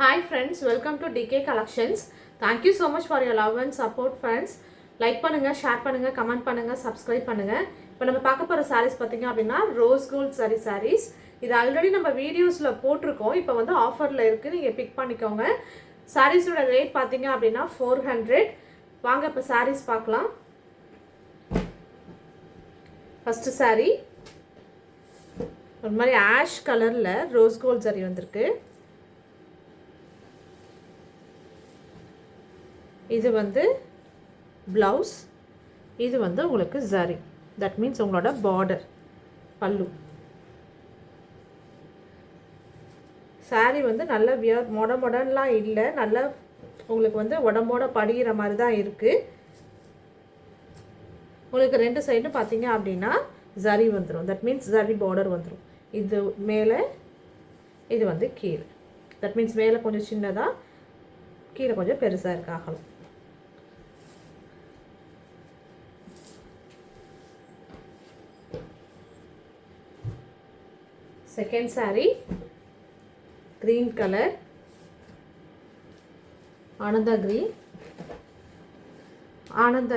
Hi friends, welcome to DK Collections. Thank you so much for your love and support friends. Like பண்ணுங்க, share பண்ணுங்க, comment பண்ணுங்க, subscribe பண்ணுங்க. இப்போ நம்ம பார்க்க போற sarees பாத்தீங்க அப்படினா ரோஸ் கோல்ட் sarees. இது ஆல்ரெடி நம்ம வீடியோஸ்ல போட்டுருக்கோம். இப்போ வந்து ஆஃபர்ல இருக்கு. நீங்க பிக் பண்ணிக்கோங்க. sareesோட ரேட் பாத்தீங்க அப்படினா 400. வாங்க இப்ப sarees பார்க்கலாம். ஃபர்ஸ்ட் saree ஒரு மாதிரி ஆஷ் கலர்ல ரோஸ் கோல்ட் saree வந்திருக்கு. இது வந்து blouse, இது வந்து உங்களுக்கு zari, that means உங்களோட border பல்லு. saree வந்து நல்ல மாடர்ன்லாம் இல்லை, நல்ல உங்களுக்கு வந்து உடம்போட படிகிற மாதிரி தான் இருக்கு. உங்களுக்கு ரெண்டு சைடும் பார்த்தீங்க அப்படின்னா zari வந்துடும், that means zari border வந்துடும். இது மேலே, இது வந்து கீழே, that means மேலே கொஞ்சம் சின்னதாக, கீழே கொஞ்சம் பெருசாக இருக்காகலாம். Second saree, green color, Ananda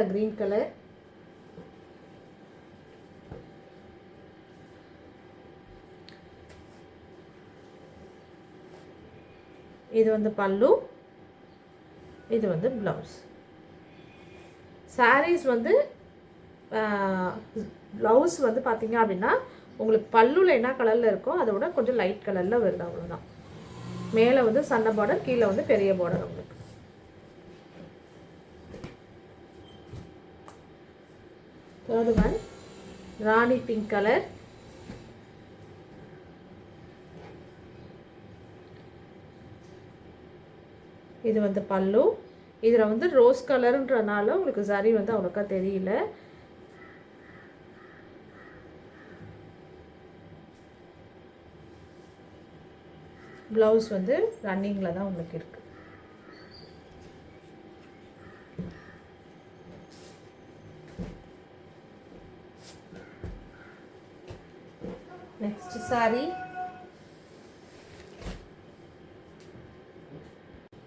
green color. இது வந்து பல்லு, இது வந்து blouse. sarees வந்து blouse வந்து பாத்தீங்க அப்படின்னா உங்களுக்கு பல்லுல என்ன கலர்ல இருக்கோ அதை விட கொஞ்சம் லைட் கலர்ல வருது, அவ்வளவுதான். மேலே வந்து சன்ன பார்டர், கீழே வந்து பெரிய பார்டர் உங்களுக்கு. தேர்ட் ஒன் ராணி பிங்க் கலர். இது வந்து பல்லு. இதுல வந்து ரோஸ் கலர்ன்றனால உங்களுக்கு saree வந்து அவ்வளோக்கா தெரியல. blouse வந்து ரன்னிங்ல தான் உங்களுக்கு இருக்கு.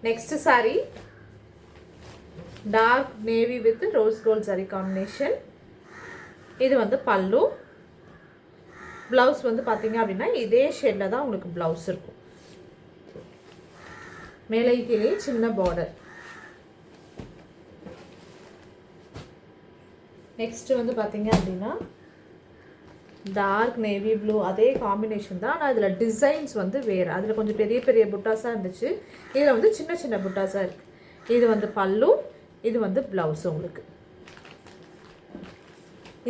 next saree dark navy with rose gold saree combination. இது வந்து பல்லு. blouse வந்து பாத்தீங்க அப்படின்னா இதே ஷேட்ல தான் உங்களுக்கு blouse இருக்கும். மேலே கீழே சின்ன border. நெக்ஸ்ட் வந்து பாத்தீங்க அப்படின்னா டார்க் நேவி ப்ளூ, அதே காம்பினேஷன் தான். ஆனால் இதில் டிசைன்ஸ் வந்து வேறு. அதில் கொஞ்சம் பெரிய பெரிய புட்டாஸாக இருந்துச்சு, இதில் வந்து சின்ன சின்ன புட்டாஸாக இருக்குது. இது வந்து பல்லு, இது வந்து ப்ளவுஸ் உங்களுக்கு.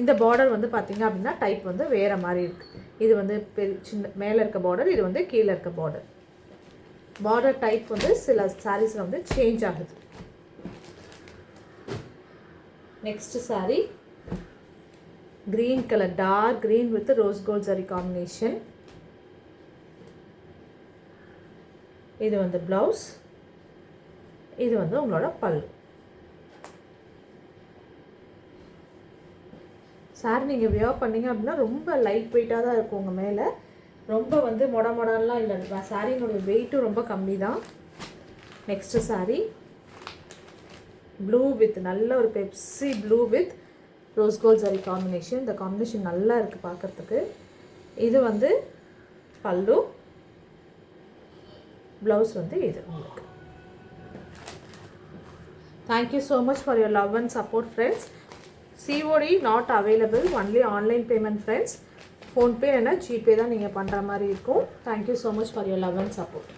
இந்த பார்டர் வந்து பார்த்தீங்க அப்படின்னா டைப் வந்து வேறு மாதிரி இருக்குது. இது வந்து சின்ன மேலே இருக்க பார்டர், இது வந்து கீழே இருக்க பார்டர். பார்டர் டைப் வந்து சில சாரீஸில் வந்து சேஞ்ச் ஆகுது. Next saree green color, dark green with rose gold saree combination. இது வந்து blouse, இது வந்து உங்களோட பல்லு. saree நீங்க வியர் பண்ணீங்க அப்படின்னா ரொம்ப லைட் வெயிட்டா தான் இருக்கும். உங்க மேலே ரொம்ப வந்து மொடமொடலாம் இல்லை, சாரியோட வெயிட்டும் ரொம்ப கம்மி தான். நெக்ஸ்ட் saree ப்ளூ வித் நல்ல ஒரு Pepsi blue with rose gold saree combination. இந்த காம்பினேஷன் நல்லா இருக்குது பார்க்குறதுக்கு. இது வந்து பல்லு, ப்ளவுஸ் வந்து இது உங்களுக்கு. Thank you so much for your love and support friends. COD not available, only online payment friends. PhonePe இல்லைனா ஜிபே தான் நீங்கள் பண்ணுற மாதிரி இருக்கும். Thank you so much for your love and support.